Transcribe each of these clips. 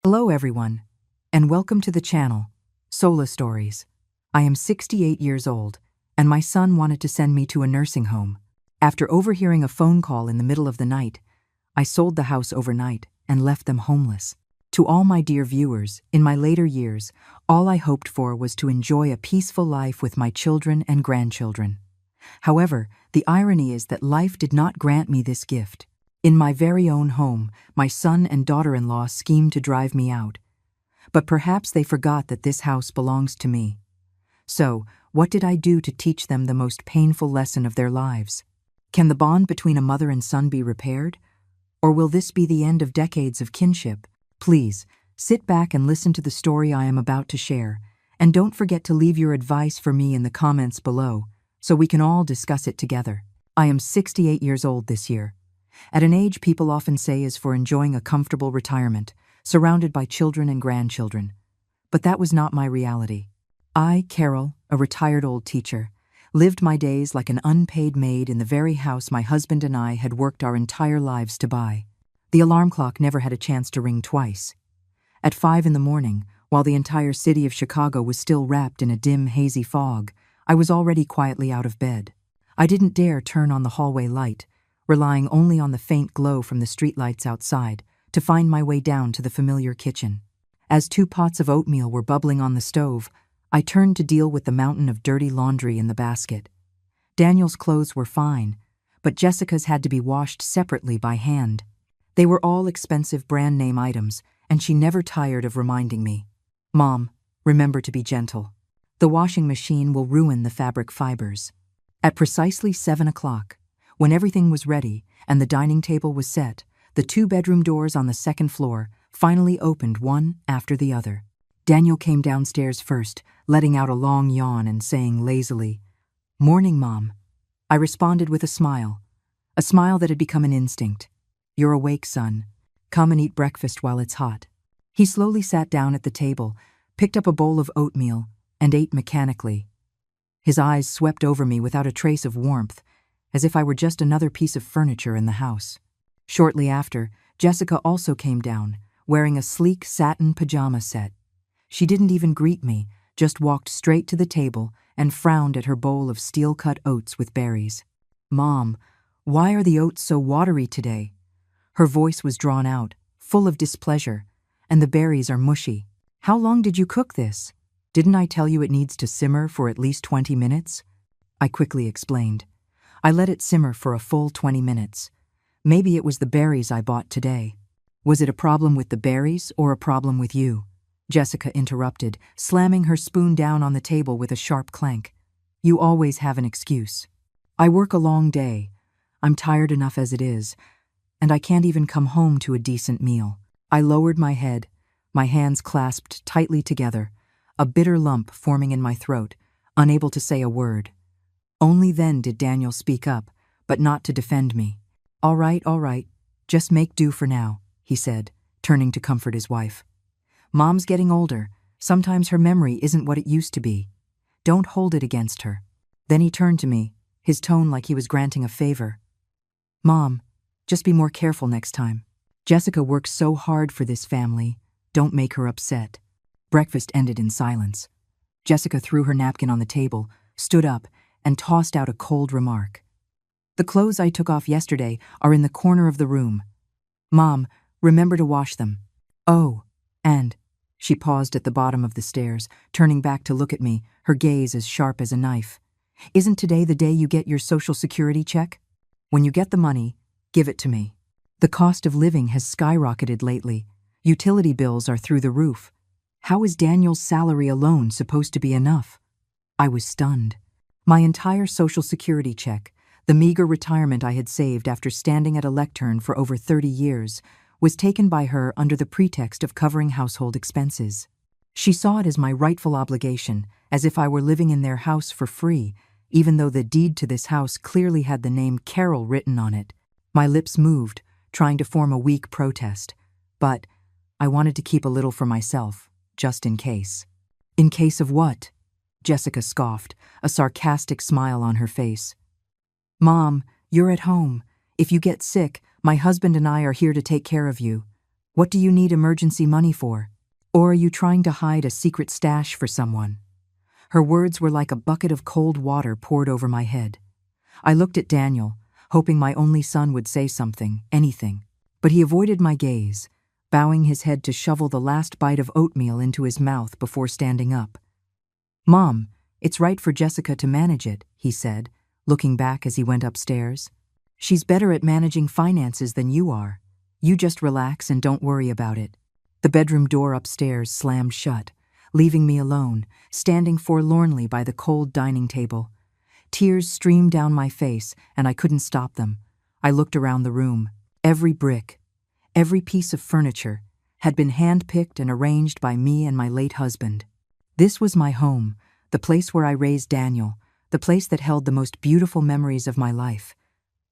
Hello everyone, and welcome to the channel, Sola Stories. I am 68 years old, and my son wanted to send me to a nursing home. After overhearing a phone call in the middle of the night, I sold the house overnight and left them homeless. To all my dear viewers, in my later years, all I hoped for was to enjoy a peaceful life with my children and grandchildren. However, the irony is that life did not grant me this gift. In my very own home, my son and daughter-in-law schemed to drive me out. But perhaps they forgot that this house belongs to me. So, what did I do to teach them the most painful lesson of their lives? Can the bond between a mother and son be repaired? Or will this be the end of decades of kinship? Please, sit back and listen to the story I am about to share, and don't forget to leave your advice for me in the comments below, so we can all discuss it together. I am 68 years old this year. At an age people often say is for enjoying a comfortable retirement, surrounded by children and grandchildren. But that was not my reality. I, Carol, a retired old teacher, lived my days like an unpaid maid in the very house my husband and I had worked our entire lives to buy. The alarm clock never had a chance to ring twice. At 5 in the morning, while the entire city of Chicago was still wrapped in a dim, hazy fog, I was already quietly out of bed. I didn't dare turn on the hallway light, relying only on the faint glow from the streetlights outside to find my way down to the familiar kitchen. As 2 pots of oatmeal were bubbling on the stove, I turned to deal with the mountain of dirty laundry in the basket. Daniel's clothes were fine, but Jessica's had to be washed separately by hand. They were all expensive brand-name items, and she never tired of reminding me, "Mom, remember to be gentle. The washing machine will ruin the fabric fibers." At precisely 7 o'clock, when everything was ready and the dining table was set, the 2 bedroom doors on the second floor finally opened one after the other. Daniel came downstairs first, letting out a long yawn and saying lazily, "Morning, Mom." I responded with a smile that had become an instinct. "You're awake, son. Come and eat breakfast while it's hot." He slowly sat down at the table, picked up a bowl of oatmeal, and ate mechanically. His eyes swept over me without a trace of warmth, as if I were just another piece of furniture in the house. Shortly after, Jessica also came down, wearing a sleek satin pajama set. She didn't even greet me, just walked straight to the table and frowned at her bowl of steel-cut oats with berries. "Mom, why are the oats so watery today?" Her voice was drawn out, full of displeasure, "and the berries are mushy. How long did you cook this? Didn't I tell you it needs to simmer for at least 20 minutes? I quickly explained. I let it simmer for a full 20 minutes. Maybe it was the berries I bought today. Was it a problem with the berries or a problem with you? Jessica interrupted, slamming her spoon down on the table with a sharp clank. You always have an excuse. I work a long day. I'm tired enough as it is, and I can't even come home to a decent meal. I lowered my head, my hands clasped tightly together, a bitter lump forming in my throat, unable to say a word. Only then did Daniel speak up, but not to defend me. All right, just make do for now," he said, turning to comfort his wife. "Mom's getting older. Sometimes her memory isn't what it used to be. Don't hold it against her." Then he turned to me, his tone like he was granting a favor. "Mom, just be more careful next time. Jessica works so hard for this family. Don't make her upset." Breakfast ended in silence. Jessica threw her napkin on the table, stood up, and tossed out a cold remark. "The clothes I took off yesterday are in the corner of the room. Mom, remember to wash them. Oh, and..." She paused at the bottom of the stairs, turning back to look at me, her gaze as sharp as a knife. "Isn't today the day you get your Social Security check? When you get the money, give it to me. The cost of living has skyrocketed lately. Utility bills are through the roof. How is Daniel's salary alone supposed to be enough?" I was stunned. My entire Social Security check, the meager retirement I had saved after standing at a lectern for over 30 years, was taken by her under the pretext of covering household expenses. She saw it as my rightful obligation, as if I were living in their house for free, even though the deed to this house clearly had the name Carol written on it. My lips moved, trying to form a weak protest, but I wanted to keep a little for myself, just in case. "In case of what?" Jessica scoffed, a sarcastic smile on her face. "Mom, you're at home. If you get sick, my husband and I are here to take care of you. What do you need emergency money for? Or are you trying to hide a secret stash for someone? Her words were like a bucket of cold water poured over my head. I looked at Daniel, hoping my only son would say something, anything. But he avoided my gaze, bowing his head to shovel the last bite of oatmeal into his mouth before standing up. "Mom, it's right for Jessica to manage it," he said, looking back as he went upstairs. "She's better at managing finances than you are. You just relax and don't worry about it." The bedroom door upstairs slammed shut, leaving me alone, standing forlornly by the cold dining table. Tears streamed down my face, and I couldn't stop them. I looked around the room. Every brick, every piece of furniture, had been hand-picked and arranged by me and my late husband. This was my home, the place where I raised Daniel, the place that held the most beautiful memories of my life.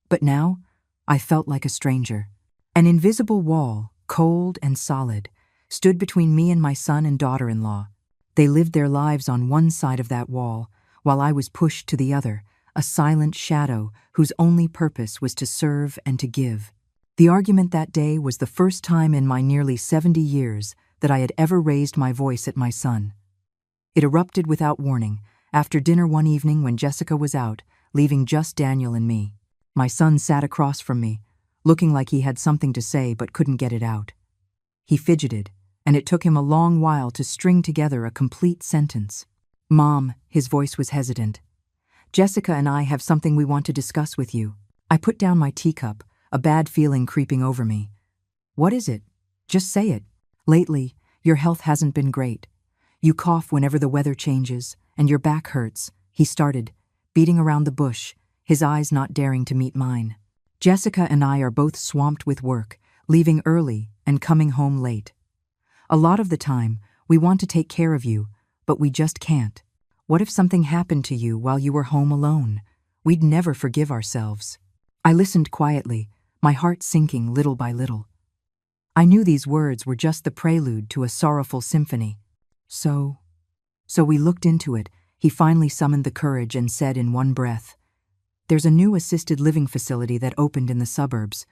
But now, I felt like a stranger. An invisible wall, cold and solid, stood between me and my son and daughter-in-law. They lived their lives on one side of that wall, while I was pushed to the other, a silent shadow whose only purpose was to serve and to give. The argument that day was the first time in my nearly 70 years that I had ever raised my voice at my son. It erupted without warning, after dinner one evening when Jessica was out, leaving just Daniel and me. My son sat across from me, looking like he had something to say but couldn't get it out. He fidgeted, and it took him a long while to string together a complete sentence. "Mom," his voice was hesitant. "Jessica and I have something we want to discuss with you." I put down my teacup, a bad feeling creeping over me. "What is it? Just say it." "Lately, your health hasn't been great. You cough whenever the weather changes, and your back hurts," he started, beating around the bush, his eyes not daring to meet mine. "Jessica and I are both swamped with work, leaving early and coming home late. A lot of the time, we want to take care of you, but we just can't. What if something happened to you while you were home alone? We'd never forgive ourselves." I listened quietly, my heart sinking little by little. I knew these words were just the prelude to a sorrowful symphony. So we looked into it. He finally summoned the courage and said in one breath, "There's a new assisted living facility that opened in the suburbs.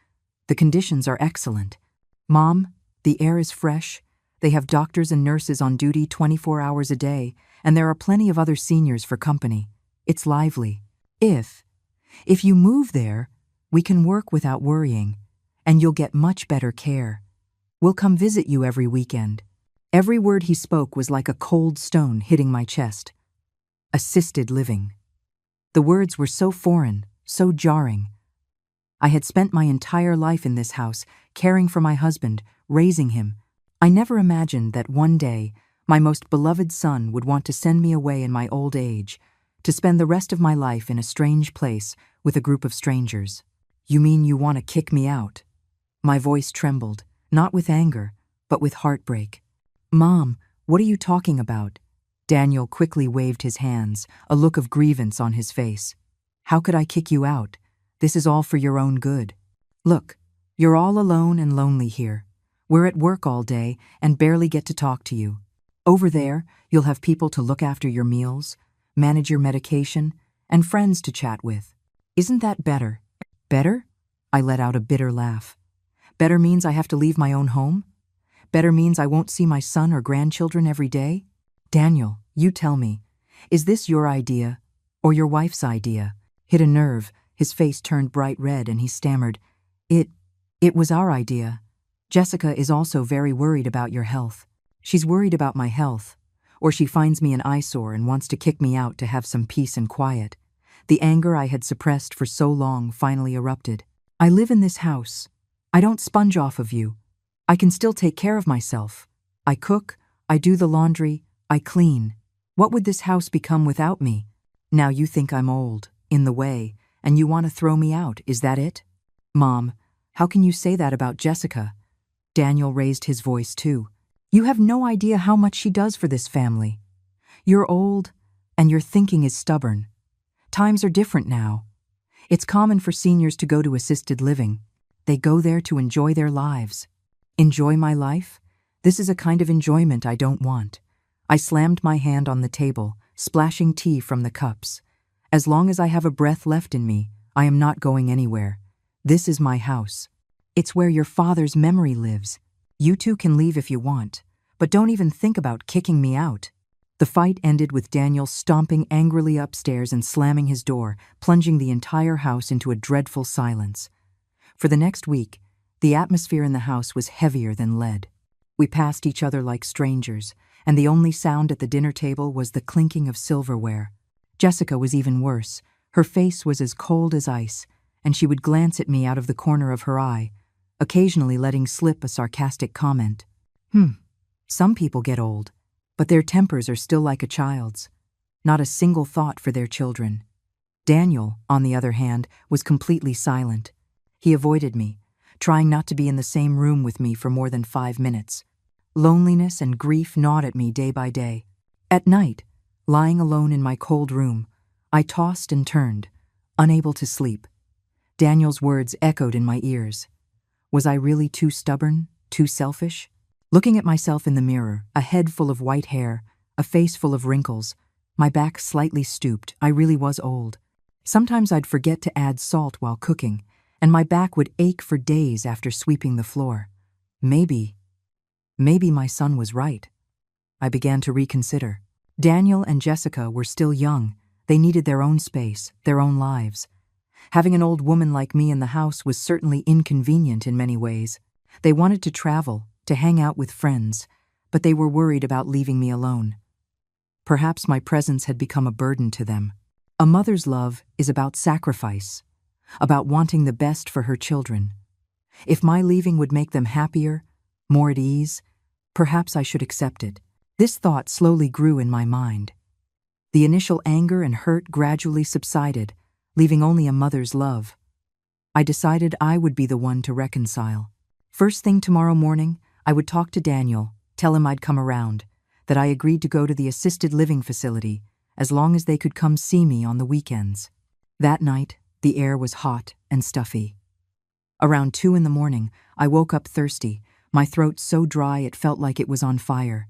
The conditions are excellent. Mom, the air is fresh. They have doctors and nurses on duty 24 hours a day, and there are plenty of other seniors for company. It's lively. If you move there, we can work without worrying, and you'll get much better care. We'll come visit you every weekend." Every word he spoke was like a cold stone hitting my chest. Assisted living. The words were so foreign, so jarring. I had spent my entire life in this house, caring for my husband, raising him. I never imagined that one day my most beloved son would want to send me away in my old age, to spend the rest of my life in a strange place with a group of strangers. "You mean you want to kick me out?" My voice trembled, not with anger, but with heartbreak. "Mom, what are you talking about?" Daniel quickly waved his hands, a look of grievance on his face. "How could I kick you out? This is all for your own good. Look, you're all alone and lonely here. We're at work all day and barely get to talk to you. Over there, you'll have people to look after your meals, manage your medication, and friends to chat with. Isn't that better?" "Better?" I let out a bitter laugh. "Better means I have to leave my own home? Better means I won't see my son or grandchildren every day? Daniel, you tell me, is this your idea or your wife's idea?" Hit a nerve, his face turned bright red and he stammered, It was our idea. Jessica is also very worried about your health. She's worried about my health, or she finds me an eyesore and wants to kick me out to have some peace and quiet." The anger I had suppressed for so long finally erupted. "I live in this house. I don't sponge off of you. I can still take care of myself. I cook, I do the laundry, I clean. What would this house become without me? Now you think I'm old, in the way, and you want to throw me out, is that it?" "Mom, how can you say that about Jessica?" Daniel raised his voice too. "You have no idea how much she does for this family. You're old, and your thinking is stubborn. Times are different now. It's common for seniors to go to assisted living. They go there to enjoy their lives." "Enjoy my life? This is a kind of enjoyment I don't want." I slammed my hand on the table, splashing tea from the cups. "As long as I have a breath left in me, I am not going anywhere. This is my house. It's where your father's memory lives. You two can leave if you want, but don't even think about kicking me out. The fight ended with Daniel stomping angrily upstairs and slamming his door, plunging the entire house into a dreadful silence. For the next week, the atmosphere in the house was heavier than lead. We passed each other like strangers, and the only sound at the dinner table was the clinking of silverware. Jessica was even worse. Her face was as cold as ice, and she would glance at me out of the corner of her eye, occasionally letting slip a sarcastic comment. Some people get old, but their tempers are still like a child's. Not a single thought for their children. Daniel, on the other hand, was completely silent. He avoided me, trying not to be in the same room with me for more than 5 minutes. Loneliness and grief gnawed at me day by day. At night, lying alone in my cold room, I tossed and turned, unable to sleep. Daniel's words echoed in my ears. Was I really too stubborn, too selfish? Looking at myself in the mirror, a head full of white hair, a face full of wrinkles, my back slightly stooped, I really was old. Sometimes I'd forget to add salt while cooking, and my back would ache for days after sweeping the floor. Maybe my son was right. I began to reconsider. Daniel and Jessica were still young. They needed their own space, their own lives. Having an old woman like me in the house was certainly inconvenient in many ways. They wanted to travel, to hang out with friends, but they were worried about leaving me alone. Perhaps my presence had become a burden to them. A mother's love is about sacrifice, about wanting the best for her children. If my leaving would make them happier, more at ease, perhaps I should accept it. This thought slowly grew in my mind. The initial anger and hurt gradually subsided, leaving only a mother's love. I decided I would be the one to reconcile. First thing tomorrow morning, I would talk to Daniel, tell him I'd come around, that I agreed to go to the assisted living facility as long as they could come see me on the weekends. That night, the air was hot and stuffy. Around 2 a.m, I woke up thirsty, my throat so dry it felt like it was on fire.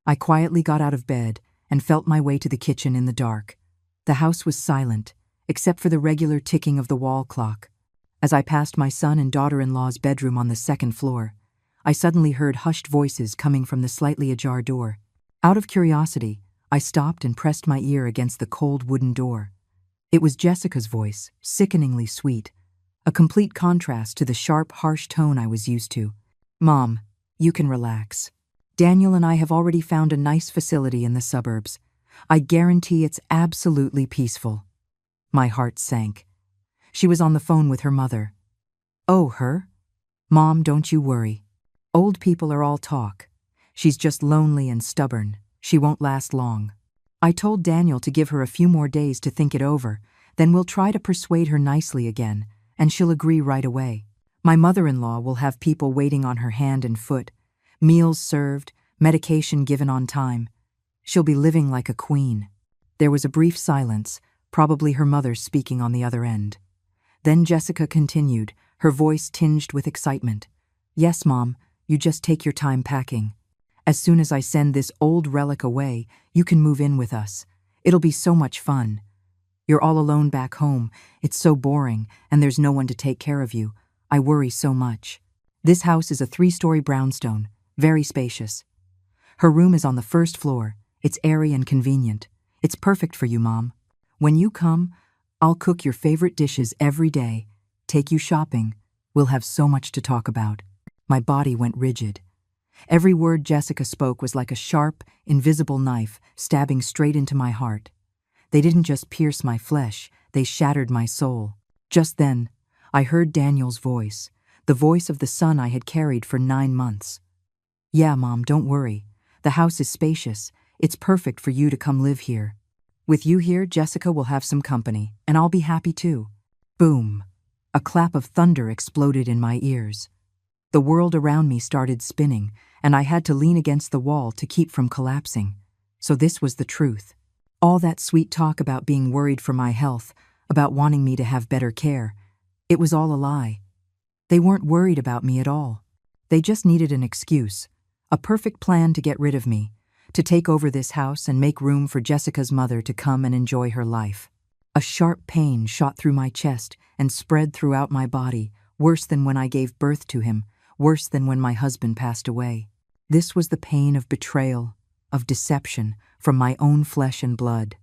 I quietly got out of bed and felt my way to the kitchen in the dark. The house was silent, except for the regular ticking of the wall clock. As I passed my son and daughter-in-law's bedroom on the 2nd floor, I suddenly heard hushed voices coming from the slightly ajar door. Out of curiosity, I stopped and pressed my ear against the cold wooden door. It was Jessica's voice, sickeningly sweet, a complete contrast to the sharp, harsh tone I was used to. "Mom, you can relax. Daniel and I have already found a nice facility in the suburbs. I guarantee it's absolutely peaceful." My heart sank. She was on the phone with her mother. "Oh, her? Mom, don't you worry. Old people are all talk. She's just lonely and stubborn. She won't last long." I told Daniel to give her a few more days to think it over, then we'll try to persuade her nicely again, and she'll agree right away. My mother-in-law will have people waiting on her hand and foot, meals served, medication given on time. She'll be living like a queen. There was a brief silence, probably her mother speaking on the other end. Then Jessica continued, her voice tinged with excitement. "Yes, Mom, you just take your time packing. As soon as I send this old relic away, you can move in with us. It'll be so much fun. You're all alone back home. It's so boring, and there's no one to take care of you. I worry so much. This house is a 3-story brownstone, very spacious. Her room is on the 1st floor. It's airy and convenient. It's perfect for you, Mom. When you come, I'll cook your favorite dishes every day, take you shopping. We'll have so much to talk about." My body went rigid. Every word Jessica spoke was like a sharp, invisible knife stabbing straight into my heart. They didn't just pierce my flesh, they shattered my soul. Just then, I heard Daniel's voice, the voice of the son I had carried for 9 months. "Yeah, Mom, don't worry. The house is spacious. It's perfect for you to come live here. With you here, Jessica will have some company, and I'll be happy too." Boom! A clap of thunder exploded in my ears. The world around me started spinning, and I had to lean against the wall to keep from collapsing. So this was the truth. All that sweet talk about being worried for my health, about wanting me to have better care, it was all a lie. They weren't worried about me at all. They just needed an excuse, a perfect plan to get rid of me, to take over this house and make room for Jessica's mother to come and enjoy her life. A sharp pain shot through my chest and spread throughout my body, worse than when I gave birth to him, worse than when my husband passed away. This was the pain of betrayal, of deception from my own flesh and blood.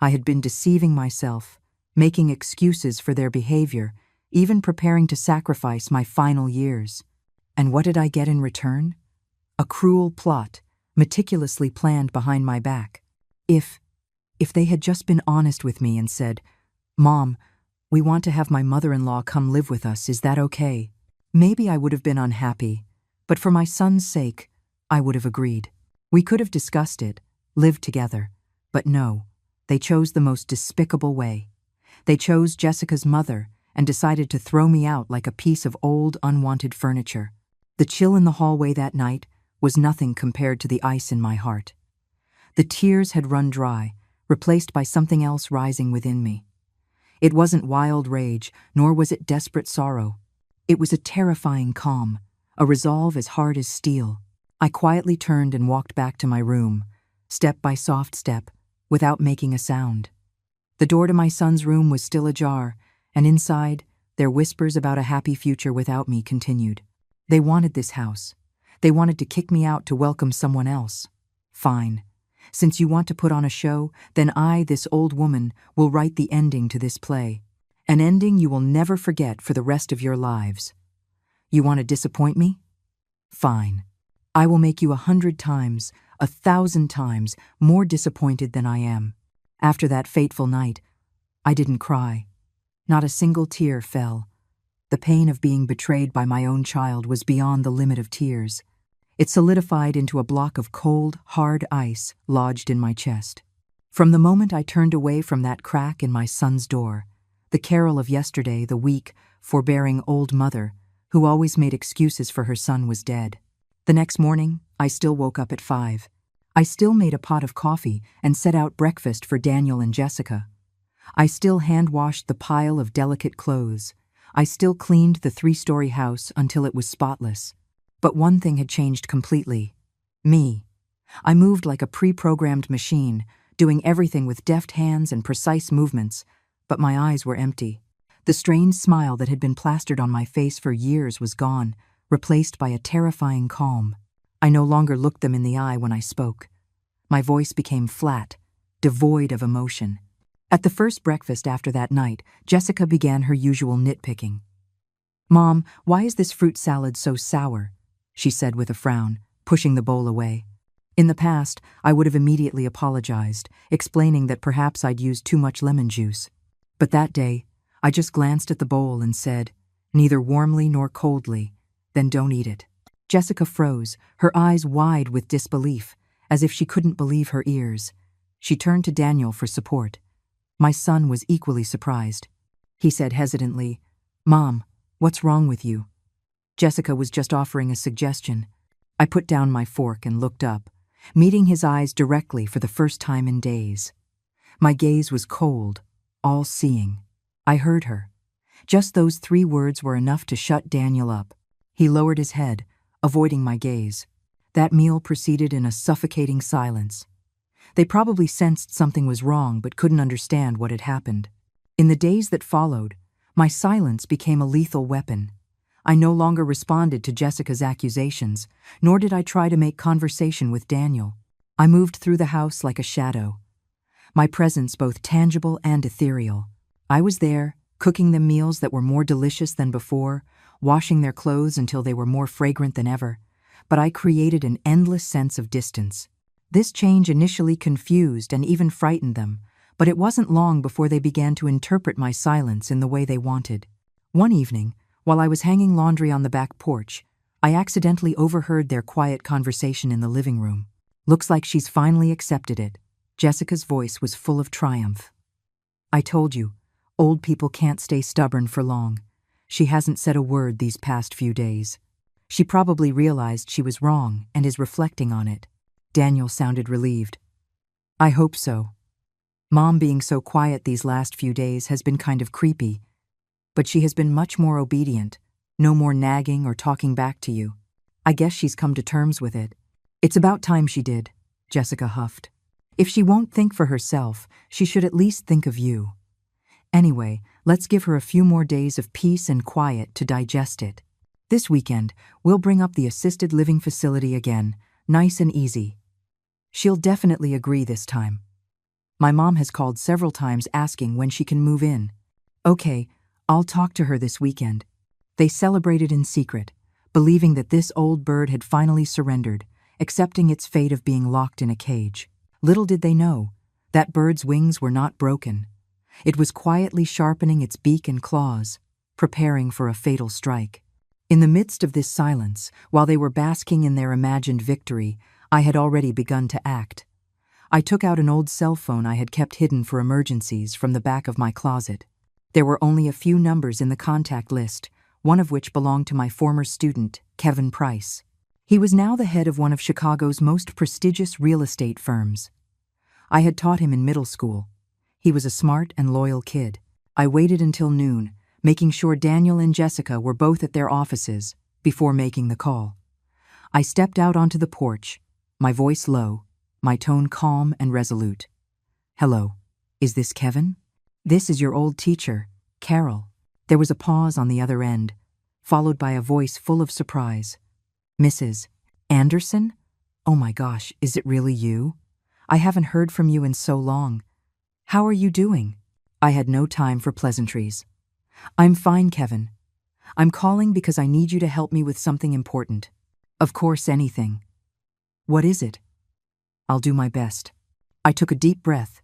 I had been deceiving myself, making excuses for their behavior, even preparing to sacrifice my final years. And what did I get in return? A cruel plot, meticulously planned behind my back. If they had just been honest with me and said, "Mom, we want to have my mother-in-law come live with us, is that okay?" Maybe I would have been unhappy, but for my son's sake, I would have agreed. We could have discussed it, lived together, but no, they chose the most despicable way. They chose Jessica's mother and decided to throw me out like a piece of old, unwanted furniture. The chill in the hallway that night was nothing compared to the ice in my heart. The tears had run dry, replaced by something else rising within me. It wasn't wild rage, nor was it desperate sorrow. It was a terrifying calm, a resolve as hard as steel. I quietly turned and walked back to my room, step by soft step, without making a sound. The door to my son's room was still ajar, and inside, their whispers about a happy future without me continued. They wanted this house. They wanted to kick me out to welcome someone else. Fine. Since you want to put on a show, then I, this old woman, will write the ending to this play. An ending you will never forget for the rest of your lives. You want to disappoint me? Fine. I will make you 100 times, 1,000 times more disappointed than I am. After that fateful night, I didn't cry. Not a single tear fell. The pain of being betrayed by my own child was beyond the limit of tears. It solidified into a block of cold, hard ice lodged in my chest. From the moment I turned away from that crack in my son's door, the Carol of yesterday, the weak, forbearing old mother, who always made excuses for her son, was dead. The next morning, I still woke up at 5. I still made a pot of coffee and set out breakfast for Daniel and Jessica. I still hand-washed the pile of delicate clothes. I still cleaned the 3-story house until it was spotless. But one thing had changed completely. Me. I moved like a pre-programmed machine, doing everything with deft hands and precise movements, but my eyes were empty. The strange smile that had been plastered on my face for years was gone, replaced by a terrifying calm. I no longer looked them in the eye when I spoke. My voice became flat, devoid of emotion. At the first breakfast after that night, Jessica began her usual nitpicking. "Mom, why is this fruit salad so sour?" she said with a frown, pushing the bowl away. In the past, I would have immediately apologized, explaining that perhaps I'd used too much lemon juice. But that day, I just glanced at the bowl and said, neither warmly nor coldly, "Then don't eat it." Jessica froze, her eyes wide with disbelief, as if she couldn't believe her ears. She turned to Daniel for support. My son was equally surprised. He said hesitantly, "Mom, what's wrong with you?" Jessica was just offering a suggestion. I put down my fork and looked up, meeting his eyes directly for the first time in days. My gaze was cold, all-seeing. I heard her. Just those 3 words were enough to shut Daniel up. He lowered his head, avoiding my gaze. That meal proceeded in a suffocating silence. They probably sensed something was wrong but couldn't understand what had happened. In the days that followed, my silence became a lethal weapon. I no longer responded to Jessica's accusations, nor did I try to make conversation with Daniel. I moved through the house like a shadow, my presence both tangible and ethereal. I was there, cooking them meals that were more delicious than before, washing their clothes until they were more fragrant than ever, but I created an endless sense of distance. This change initially confused and even frightened them, but it wasn't long before they began to interpret my silence in the way they wanted. One evening, while I was hanging laundry on the back porch, I accidentally overheard their quiet conversation in the living room. "Looks like she's finally accepted it." Jessica's voice was full of triumph. "I told you, old people can't stay stubborn for long. She hasn't said a word these past few days. She probably realized she was wrong and is reflecting on it." Daniel sounded relieved. "I hope so. Mom being so quiet these last few days has been kind of creepy, but she has been much more obedient, no more nagging or talking back to you. I guess she's come to terms with it." "It's about time she did," Jessica huffed. "If she won't think for herself, she should at least think of you. Anyway, let's give her a few more days of peace and quiet to digest it." This weekend, we'll bring up the assisted living facility again, nice and easy. She'll definitely agree this time. My mom has called several times asking when she can move in. Okay, I'll talk to her this weekend. They celebrated in secret, believing that this old bird had finally surrendered, accepting its fate of being locked in a cage. Little did they know, that bird's wings were not broken. It was quietly sharpening its beak and claws, preparing for a fatal strike. In the midst of this silence, while they were basking in their imagined victory, I had already begun to act. I took out an old cell phone I had kept hidden for emergencies from the back of my closet. There were only a few numbers in the contact list, one of which belonged to my former student, Kevin Price. He was now the head of one of Chicago's most prestigious real estate firms. I had taught him in middle school. He was a smart and loyal kid. I waited until noon, making sure Daniel and Jessica were both at their offices, before making the call. I stepped out onto the porch, my voice low, my tone calm and resolute. Hello, is this Kevin? This is your old teacher, Carol. There was a pause on the other end, followed by a voice full of surprise. Mrs. Anderson? Oh my gosh, is it really you? I haven't heard from you in so long. How are you doing? I had no time for pleasantries. I'm fine, Kevin. I'm calling because I need you to help me with something important. Of course, anything. What is it? I'll do my best. I took a deep breath,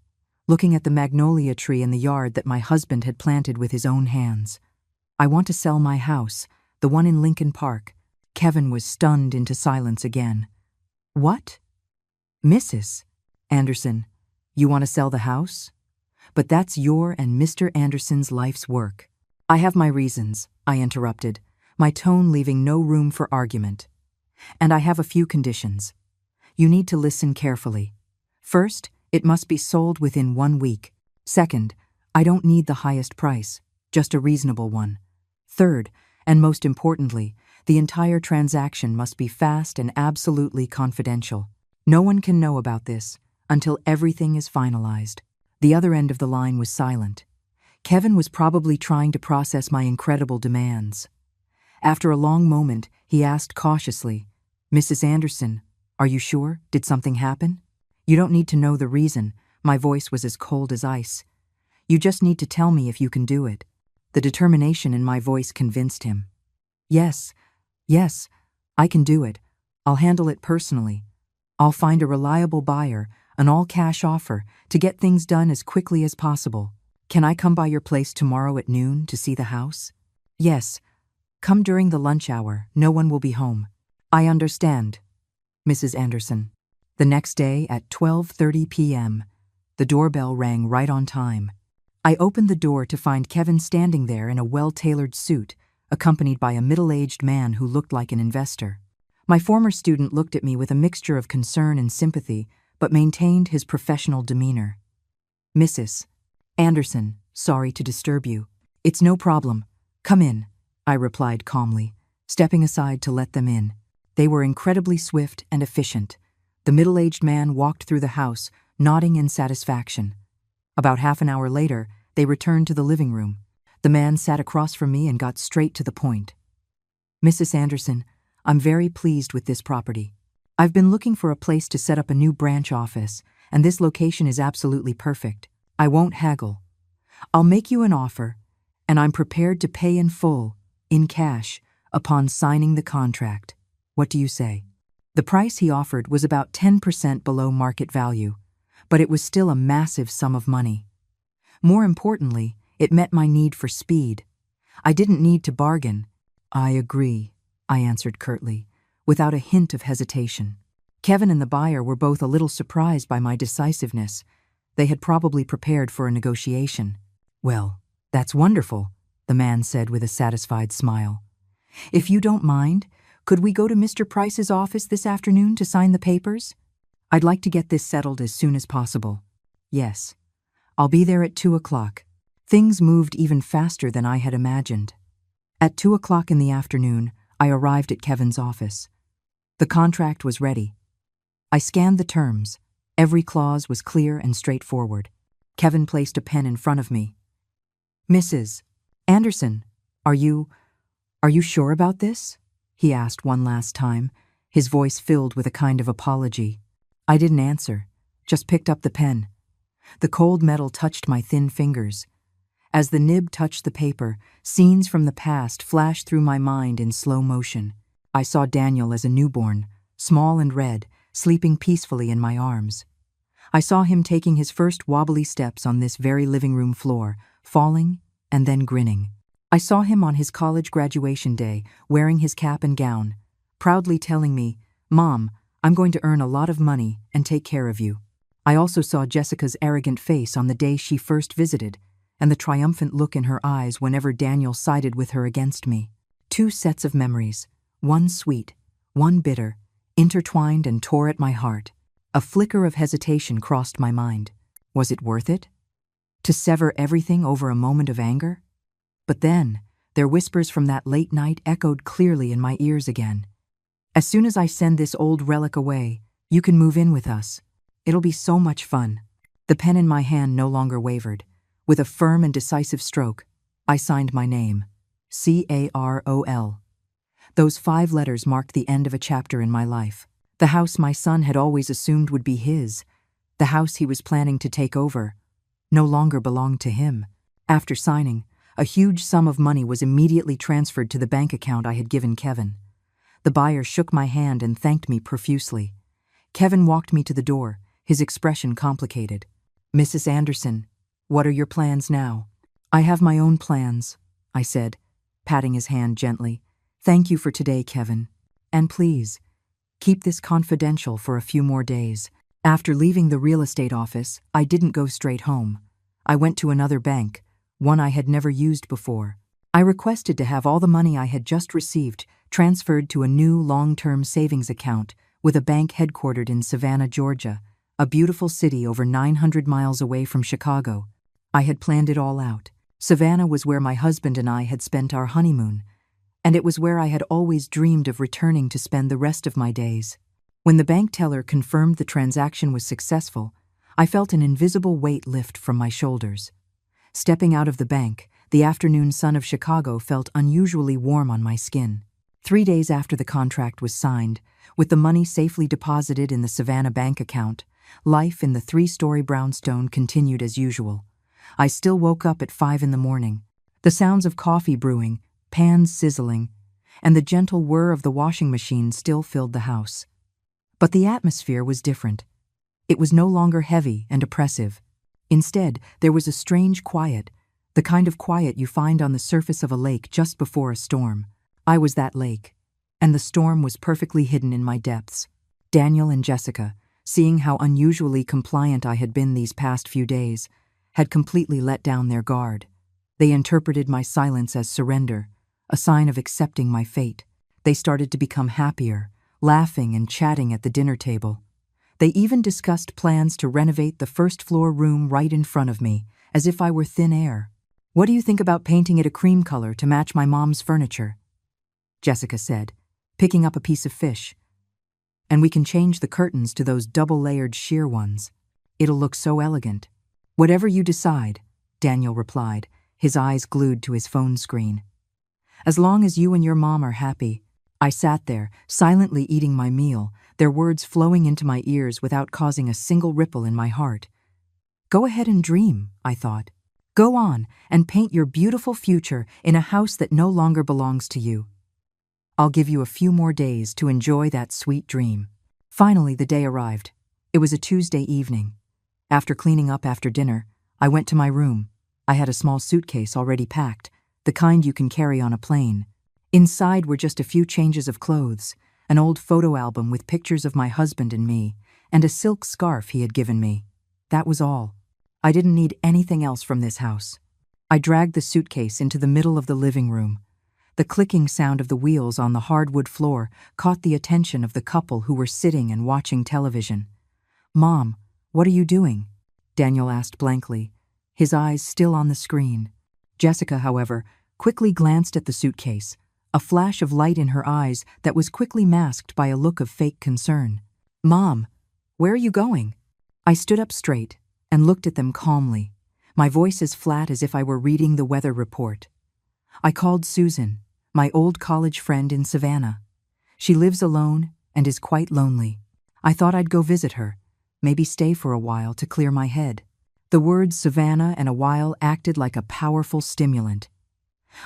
looking at the magnolia tree in the yard that my husband had planted with his own hands. I want to sell my house, the one in Lincoln Park. Kevin was stunned into silence again. What? Mrs. Anderson, you want to sell the house? But that's your and Mr. Anderson's life's work. I have my reasons, I interrupted, my tone leaving no room for argument. And I have a few conditions. You need to listen carefully. First, it must be sold within 1 week. Second, I don't need the highest price, just a reasonable one. Third, and most importantly, the entire transaction must be fast and absolutely confidential. No one can know about this until everything is finalized. The other end of the line was silent. Kevin was probably trying to process my incredible demands. After a long moment, he asked cautiously, Mrs. Anderson, are you sure? Did something happen? You don't need to know the reason. My voice was as cold as ice. You just need to tell me if you can do it. The determination in my voice convinced him. Yes, I can do it. I'll handle it personally. I'll find a reliable buyer, an all-cash offer, to get things done as quickly as possible. Can I come by your place tomorrow at noon to see the house? Yes. Come during the lunch hour. No one will be home. I understand, Mrs. Anderson. The next day at 12:30 p.m., the doorbell rang right on time. I opened the door to find Kevin standing there in a well-tailored suit, accompanied by a middle-aged man who looked like an investor. My former student looked at me with a mixture of concern and sympathy, but maintained his professional demeanor. Mrs. Anderson, sorry to disturb you. It's no problem. Come in, I replied calmly, stepping aside to let them in. They were incredibly swift and efficient. The middle-aged man walked through the house, nodding in satisfaction. About half an hour later, they returned to the living room. The man sat across from me and got straight to the point. Mrs. Anderson, I'm very pleased with this property. I've been looking for a place to set up a new branch office, and this location is absolutely perfect. I won't haggle. I'll make you an offer, and I'm prepared to pay in full, in cash, upon signing the contract. What do you say? The price he offered was about 10% below market value, but it was still a massive sum of money. More importantly, it met my need for speed. I didn't need to bargain. I agree, I answered curtly, without a hint of hesitation. Kevin and the buyer were both a little surprised by my decisiveness. They had probably prepared for a negotiation. Well, that's wonderful, the man said with a satisfied smile. If you don't mind, could we go to Mr. Price's office this afternoon to sign the papers? I'd like to get this settled as soon as possible. Yes. I'll be there at 2 o'clock. Things moved even faster than I had imagined. At 2 o'clock in the afternoon, I arrived at Kevin's office. The contract was ready. I scanned the terms. Every clause was clear and straightforward. Kevin placed a pen in front of me. Mrs. Anderson, are you "Are you sure about this?" he asked one last time, his voice filled with a kind of apology. I didn't answer, just picked up the pen. The cold metal touched my thin fingers. As the nib touched the paper, scenes from the past flashed through my mind in slow motion. I saw Daniel as a newborn, small and red, sleeping peacefully in my arms. I saw him taking his first wobbly steps on this very living room floor, falling and then grinning. I saw him on his college graduation day, wearing his cap and gown, proudly telling me, "Mom, I'm going to earn a lot of money and take care of you." I also saw Jessica's arrogant face on the day she first visited, and the triumphant look in her eyes whenever Daniel sided with her against me. Two sets of memories, one sweet, one bitter, intertwined and tore at my heart. A flicker of hesitation crossed my mind. Was it worth it? To sever everything over a moment of anger? But then, their whispers from that late night echoed clearly in my ears again. "As soon as I send this old relic away, you can move in with us. It'll be so much fun." The pen in my hand no longer wavered. With a firm and decisive stroke, I signed my name, Carol. Those 5 letters marked the end of a chapter in my life. The house my son had always assumed would be his, the house he was planning to take over, no longer belonged to him. After signing, a huge sum of money was immediately transferred to the bank account I had given Kevin. The buyer shook my hand and thanked me profusely. Kevin walked me to the door, his expression complicated. "Mrs. Anderson, what are your plans now?" "I have my own plans," I said, patting his hand gently. "Thank you for today, Kevin. And please, keep this confidential for a few more days." After leaving the real estate office, I didn't go straight home. I went to another bank, one I had never used before. I requested to have all the money I had just received transferred to a new long-term savings account with a bank headquartered in Savannah, Georgia, a beautiful city over 900 miles away from Chicago. I had planned it all out. Savannah was where my husband and I had spent our honeymoon, and it was where I had always dreamed of returning to spend the rest of my days. When the bank teller confirmed the transaction was successful, I felt an invisible weight lift from my shoulders. Stepping out of the bank, the afternoon sun of Chicago felt unusually warm on my skin. 3 days after the contract was signed, with the money safely deposited in the Savannah bank account, life in the 3-story brownstone continued as usual. I still woke up at 5 in the morning. The sounds of coffee brewing, pans sizzling, and the gentle whir of the washing machine still filled the house. But the atmosphere was different. It was no longer heavy and oppressive. Instead, there was a strange quiet, the kind of quiet you find on the surface of a lake just before a storm. I was that lake, and the storm was perfectly hidden in my depths. Daniel and Jessica, seeing how unusually compliant I had been these past few days, had completely let down their guard. They interpreted my silence as surrender, a sign of accepting my fate. They started to become happier, laughing and chatting at the dinner table. They even discussed plans to renovate the first-floor room right in front of me, as if I were thin air. "What do you think about painting it a cream color to match my mom's furniture?" Jessica said, picking up a piece of fish. "And we can change the curtains to those double-layered sheer ones. It'll look so elegant." "Whatever you decide," Daniel replied, his eyes glued to his phone screen. "As long as you and your mom are happy." I sat there, silently eating my meal, their words flowing into my ears without causing a single ripple in my heart. Go ahead and dream, I thought. Go on and paint your beautiful future in a house that no longer belongs to you. I'll give you a few more days to enjoy that sweet dream. Finally, the day arrived. It was a Tuesday evening. After cleaning up after dinner, I went to my room. I had a small suitcase already packed, the kind you can carry on a plane. Inside were just a few changes of clothes, an old photo album with pictures of my husband and me, and a silk scarf he had given me. That was all. I didn't need anything else from this house. I dragged the suitcase into the middle of the living room. The clicking sound of the wheels on the hardwood floor caught the attention of the couple who were sitting and watching television. "Mom, what are you doing?" Daniel asked blankly, his eyes still on the screen. Jessica, however, quickly glanced at the suitcase, a flash of light in her eyes that was quickly masked by a look of fake concern. "Mom, where are you going?" I stood up straight and looked at them calmly, my voice as flat as if I were reading the weather report. "I called Susan. My old college friend in Savannah. She lives alone and is quite lonely. I thought I'd go visit her, maybe stay for a while to clear my head. The words Savannah and a while acted like a powerful stimulant.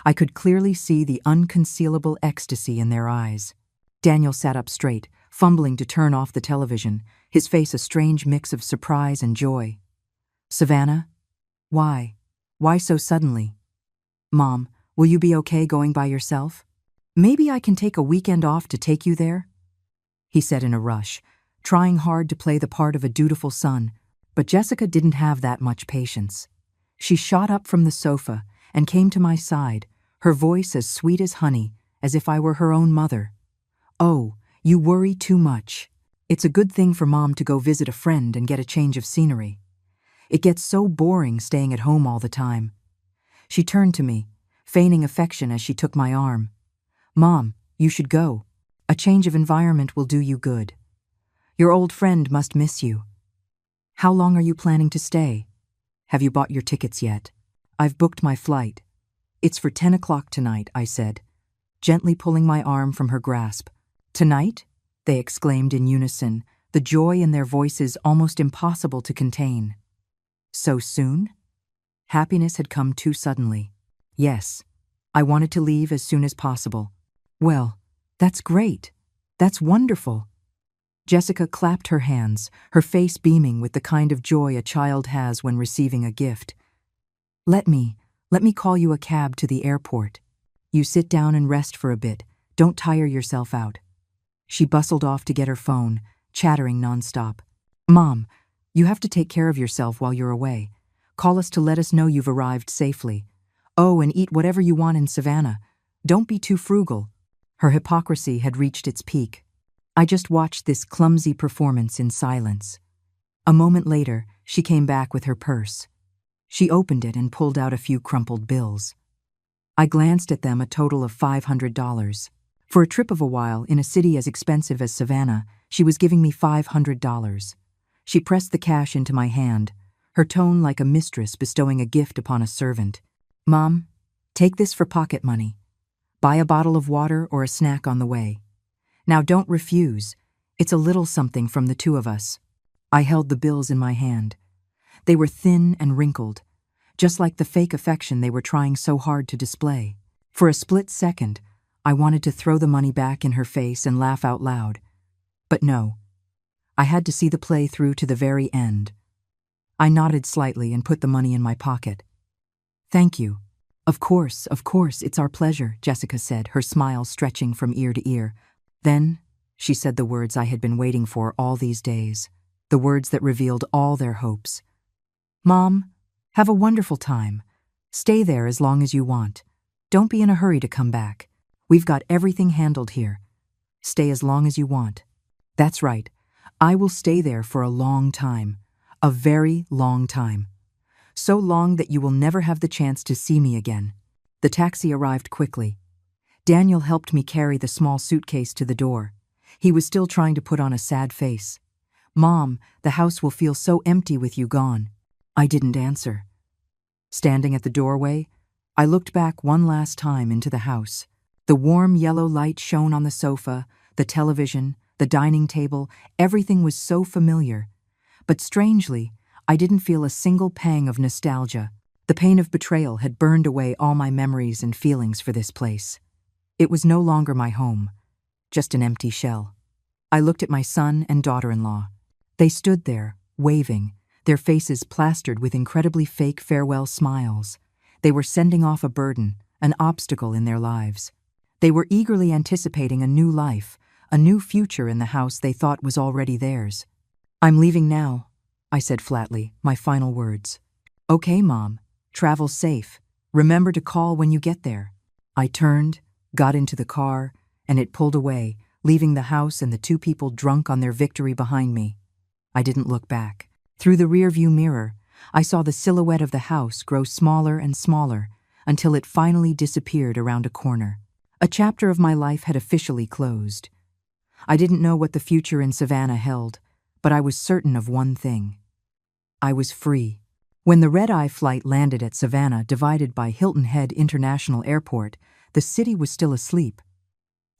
I could clearly see the unconcealable ecstasy in their eyes. Daniel sat up straight, fumbling to turn off the television, his face a strange mix of surprise and joy. Savannah? Why? Why so suddenly? Mom, will you be okay going by yourself? Maybe I can take a weekend off to take you there? He said in a rush, trying hard to play the part of a dutiful son, but Jessica didn't have that much patience. She shot up from the sofa and came to my side, her voice as sweet as honey, as if I were her own mother. Oh, you worry too much. It's a good thing for Mom to go visit a friend and get a change of scenery. It gets so boring staying at home all the time. She turned to me, feigning affection as she took my arm. Mom, you should go. A change of environment will do you good. Your old friend must miss you. How long are you planning to stay? Have you bought your tickets yet? I've booked my flight. It's for 10 o'clock tonight, I said, gently pulling my arm from her grasp. Tonight? They exclaimed in unison, the joy in their voices almost impossible to contain. So soon? Happiness had come too suddenly. Yes, I wanted to leave as soon as possible. Well, that's great. That's wonderful. Jessica clapped her hands, her face beaming with the kind of joy a child has when receiving a gift. Let me call you a cab to the airport. You sit down and rest for a bit. Don't tire yourself out. She bustled off to get her phone, chattering nonstop. Mom, you have to take care of yourself while you're away. Call us to let us know you've arrived safely. Oh, and eat whatever you want in Savannah. Don't be too frugal. Her hypocrisy had reached its peak. I just watched this clumsy performance in silence. A moment later, she came back with her purse. She opened it and pulled out a few crumpled bills. I glanced at them, a total of $500. For a trip of a while in a city as expensive as Savannah, she was giving me $500. She pressed the cash into my hand, her tone like a mistress bestowing a gift upon a servant. Mom, take this for pocket money. Buy a bottle of water or a snack on the way. Now don't refuse. It's a little something from the two of us. I held the bills in my hand. They were thin and wrinkled, just like the fake affection they were trying so hard to display. For a split second, I wanted to throw the money back in her face and laugh out loud. But no. I had to see the play through to the very end. I nodded slightly and put the money in my pocket. Thank you. Of course, it's our pleasure, Jessica said, her smile stretching from ear to ear. Then, she said the words I had been waiting for all these days, the words that revealed all their hopes. Mom, have a wonderful time. Stay there as long as you want. Don't be in a hurry to come back. We've got everything handled here. Stay as long as you want. That's right. I will stay there for a long time. A very long time. So long that you will never have the chance to see me again. The taxi arrived quickly. Daniel helped me carry the small suitcase to the door. He was still trying to put on a sad face. Mom, the house will feel so empty with you gone. I didn't answer. Standing at the doorway, I looked back one last time into the house. The warm yellow light shone on the sofa, the television, the dining table, everything was so familiar. But strangely, I didn't feel a single pang of nostalgia. The pain of betrayal had burned away all my memories and feelings for this place. It was no longer my home, just an empty shell. I looked at my son and daughter-in-law. They stood there, waving, their faces plastered with incredibly fake farewell smiles. They were sending off a burden, an obstacle in their lives. They were eagerly anticipating a new life, a new future in the house they thought was already theirs. I'm leaving now, I said flatly, my final words. Okay, Mom. Travel safe. Remember to call when you get there. I turned, got into the car, and it pulled away, leaving the house and the two people drunk on their victory behind me. I didn't look back. Through the rearview mirror, I saw the silhouette of the house grow smaller and smaller until it finally disappeared around a corner. A chapter of my life had officially closed. I didn't know what the future in Savannah held, but I was certain of one thing. I was free. When the red-eye flight landed at Savannah, divided by Hilton Head International Airport, The city was still asleep.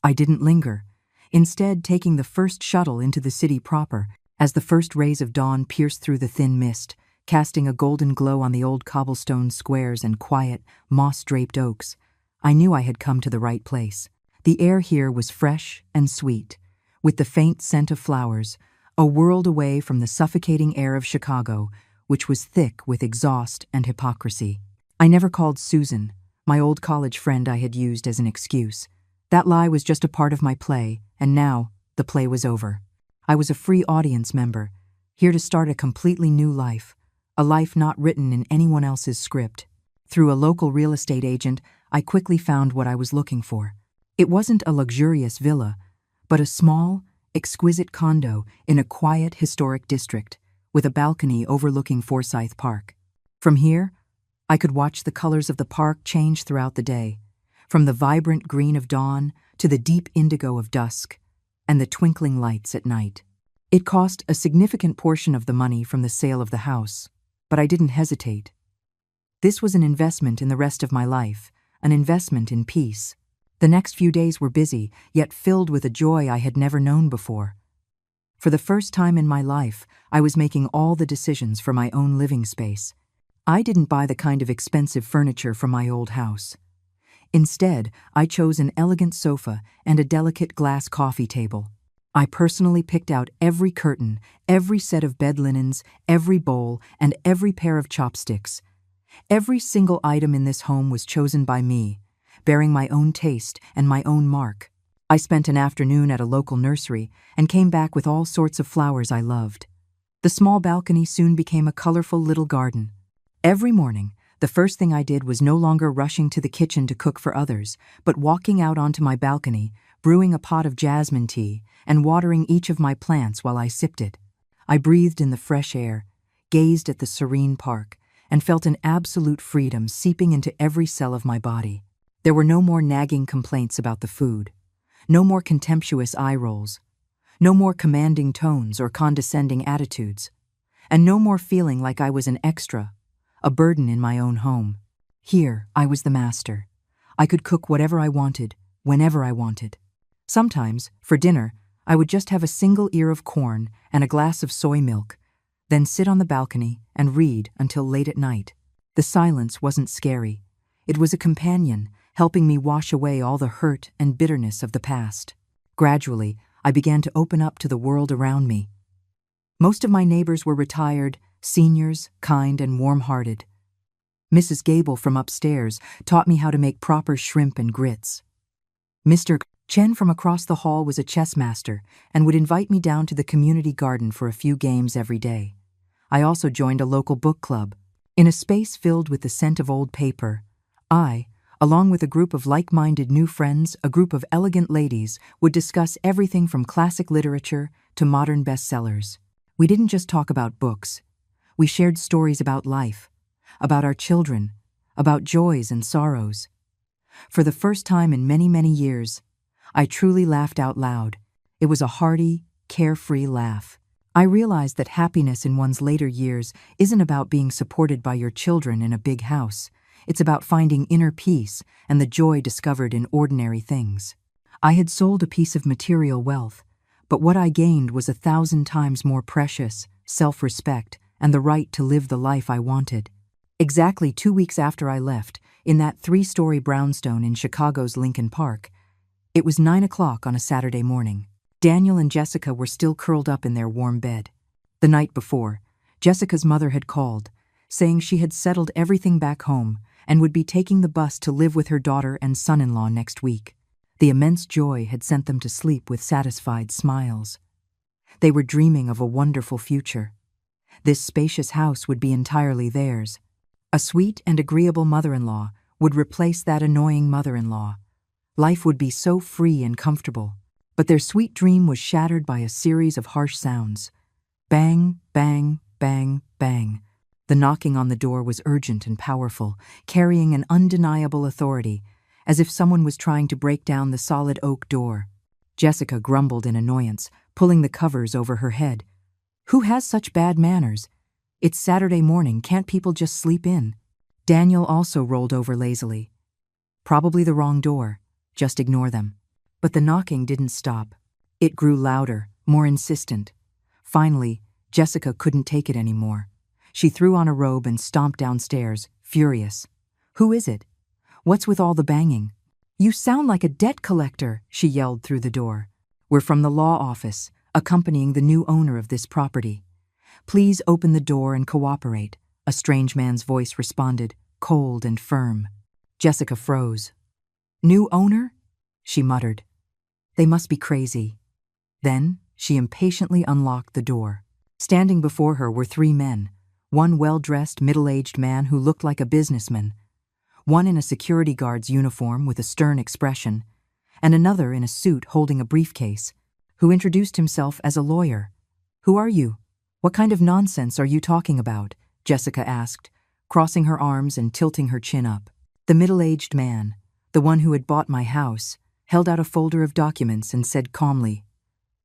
I didn't linger, instead taking the first shuttle into the city proper. As the first rays of dawn pierced through the thin mist, casting a golden glow on the old cobblestone squares and quiet, moss-draped oaks, I knew I had come to the right place. The air here was fresh and sweet, with the faint scent of flowers, a world away from the suffocating air of Chicago, which was thick with exhaust and hypocrisy. I never called Susan, my old college friend I had used as an excuse. That lie was just a part of my play, and now the play was over. I was a free audience member, here to start a completely new life, a life not written in anyone else's script. Through a local real estate agent, I quickly found what I was looking for. It wasn't a luxurious villa, but a small, exquisite condo in a quiet, historic district, with a balcony overlooking Forsyth Park. From here, I could watch the colors of the park change throughout the day, from the vibrant green of dawn to the deep indigo of dusk, and the twinkling lights at night. It cost a significant portion of the money from the sale of the house, but I didn't hesitate. This was an investment in the rest of my life, an investment in peace. The next few days were busy, yet filled with a joy I had never known before. For the first time in my life, I was making all the decisions for my own living space. I didn't buy the kind of expensive furniture from my old house. Instead, I chose an elegant sofa and a delicate glass coffee table. I personally picked out every curtain, every set of bed linens, every bowl, and every pair of chopsticks. Every single item in this home was chosen by me, bearing my own taste and my own mark. I spent an afternoon at a local nursery and came back with all sorts of flowers I loved. The small balcony soon became a colorful little garden. Every morning, the first thing I did was no longer rushing to the kitchen to cook for others, but walking out onto my balcony, brewing a pot of jasmine tea, and watering each of my plants while I sipped it. I breathed in the fresh air, gazed at the serene park, and felt an absolute freedom seeping into every cell of my body. There were no more nagging complaints about the food, no more contemptuous eye rolls, no more commanding tones or condescending attitudes, and no more feeling like I was an extra, a burden in my own home. Here, I was the master. I could cook whatever I wanted, whenever I wanted. Sometimes, for dinner, I would just have a single ear of corn and a glass of soy milk, then sit on the balcony and read until late at night. The silence wasn't scary. It was a companion, helping me wash away all the hurt and bitterness of the past. Gradually, I began to open up to the world around me. Most of my neighbors were retired, seniors, kind and warm-hearted. Mrs. Gable from upstairs taught me how to make proper shrimp and grits. Mr. Chen from across the hall was a chess master and would invite me down to the community garden for a few games every day. I also joined a local book club. In a space filled with the scent of old paper, I, along with a group of like-minded new friends, a group of elegant ladies, would discuss everything from classic literature to modern bestsellers. We didn't just talk about books. We shared stories about life, about our children, about joys and sorrows. For the first time in many, many years, I truly laughed out loud. It was a hearty, carefree laugh. I realized that happiness in one's later years isn't about being supported by your children in a big house. It's about finding inner peace and the joy discovered in ordinary things. I had sold a piece of material wealth, but what I gained was 1,000 times more precious: self-respect and the right to live the life I wanted. Exactly 2 weeks after I left, in that 3-story brownstone in Chicago's Lincoln Park, it was 9 o'clock on a Saturday morning. Daniel and Jessica were still curled up in their warm bed. The night before, Jessica's mother had called, saying she had settled everything back home and would be taking the bus to live with her daughter and son-in-law next week. The immense joy had sent them to sleep with satisfied smiles. They were dreaming of a wonderful future. This spacious house would be entirely theirs. A sweet and agreeable mother-in-law would replace that annoying mother-in-law. Life would be so free and comfortable. But their sweet dream was shattered by a series of harsh sounds. Bang, bang, bang, bang. The knocking on the door was urgent and powerful, carrying an undeniable authority, as if someone was trying to break down the solid oak door. Jessica grumbled in annoyance, pulling the covers over her head. Who has such bad manners? It's Saturday morning, can't people just sleep in? Daniel also rolled over lazily. Probably the wrong door. Just ignore them. But the knocking didn't stop. It grew louder, more insistent. Finally, Jessica couldn't take it anymore. She threw on a robe and stomped downstairs, furious. "Who is it? What's with all the banging?" "You sound like a debt collector," she yelled through the door. "We're from the law office, accompanying the new owner of this property. Please open the door and cooperate," a strange man's voice responded, cold and firm. Jessica froze. "New owner?" she muttered. "They must be crazy." Then she impatiently unlocked the door. Standing before her were three men, one well-dressed, middle-aged man who looked like a businessman, one in a security guard's uniform with a stern expression, and another in a suit holding a briefcase, who introduced himself as a lawyer. "Who are you? What kind of nonsense are you talking about?" Jessica asked, crossing her arms and tilting her chin up. The middle-aged man, the one who had bought my house, held out a folder of documents and said calmly,